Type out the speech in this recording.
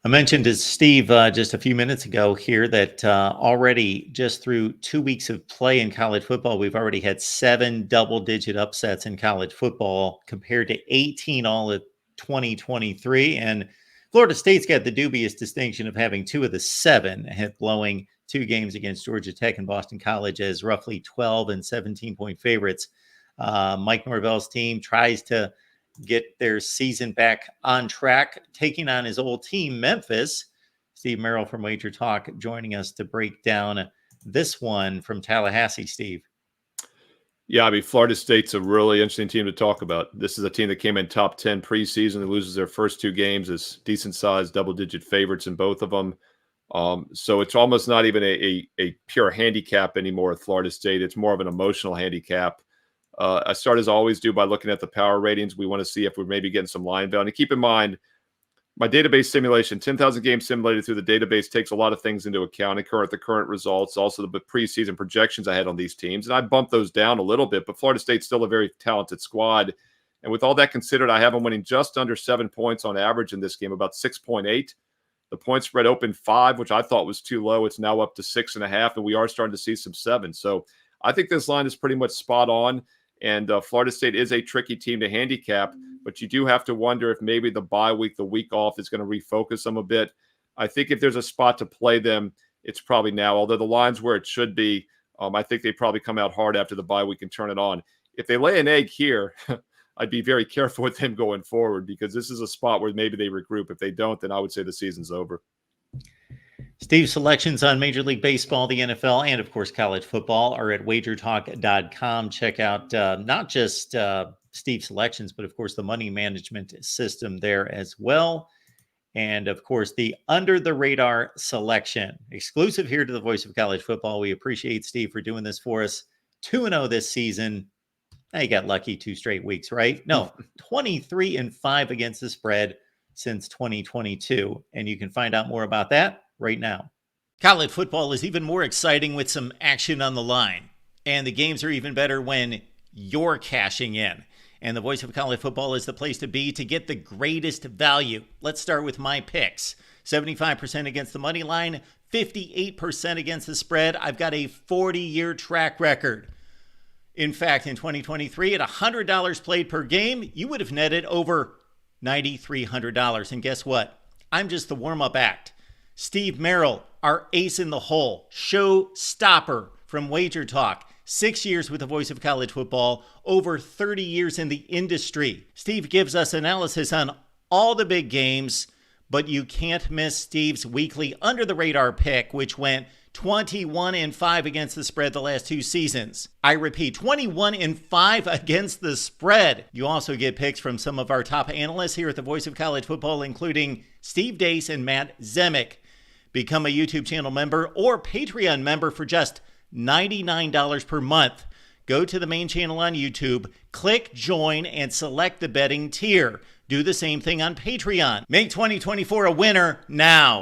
I mentioned to Steve just a few minutes ago here that already just through 2 weeks of play in college football, we've already had 7 double-digit upsets in college football compared to 18 all of 2023. And Florida State's got the dubious distinction of having 2 of the 7, blowing 2 games against Georgia Tech and Boston College as roughly 12 and 17-point favorites. Mike Norvell's team tries to get their season back on track, taking on his old team, Memphis. Steve Merrill from Wager Talk joining us to break down this one from Tallahassee. Steve. Yeah, I mean, Florida State's a really interesting team to talk about. This is a team that came in top 10 preseason and loses their first 2 games as decent-sized double-digit favorites in both of them. So it's almost not even a pure handicap anymore with Florida State. It's more of an emotional handicap. I start, as I always do, by looking at the power ratings. We want to see if we're maybe getting some line value. And keep in mind, my database simulation, 10,000 games simulated through the database, takes a lot of things into account, the current results, also the preseason projections I had on these teams. And I bumped those down a little bit, but Florida State's still a very talented squad. And with all that considered, I have them winning just under 7 points on average in this game, about 6.8. The point spread opened 5, which I thought was too low. It's now up to 6.5, and we are starting to see some 7. So I think this line is pretty much spot on. And Florida State is a tricky team to handicap, but you do have to wonder if maybe the bye week, the week off, is going to refocus them a bit. I think if there's a spot to play them, it's probably now. Although the line's where it should be, I think they probably come out hard after the bye week and turn it on. If they lay an egg here, I'd be very careful with them going forward because this is a spot where maybe they regroup. If they don't, then I would say the season's over. Steve's selections on Major League Baseball, the NFL, and of course college football are at wagertalk.com. Check out not just Steve's selections, but of course the money management system there as well. And of course the under the radar selection, exclusive here to the Voice of College Football. We appreciate Steve for doing this for us. 2-0 this season. Now you got lucky 2 straight weeks, right? No, 23-5 against the spread since 2022. And you can find out more about that right now. College football is even more exciting with some action on the line. And the games are even better when you're cashing in. And the Voice of College Football is the place to be to get the greatest value. Let's start with my picks. 75% against the money line, 58% against the spread. I've got a 40-year track record. In fact, in 2023, at $100 played per game, you would have netted over $9,300. And guess what? I'm just the warm-up act. Steve Merrill, our ace in the hole, show stopper from Wager Talk. 6 years with the Voice of College Football, over 30 years in the industry. Steve gives us analysis on all the big games, but you can't miss Steve's weekly under the radar pick, which went 21-5 against the spread the last 2 seasons. I repeat, 21-5 against the spread. You also get picks from some of our top analysts here at the Voice of College Football, including Steve Dace and Matt Zemek. Become a YouTube channel member or Patreon member for just $99 per month. Go to the main channel on YouTube, click join, and select the betting tier. Do the same thing on Patreon. Make 2024 a winner now.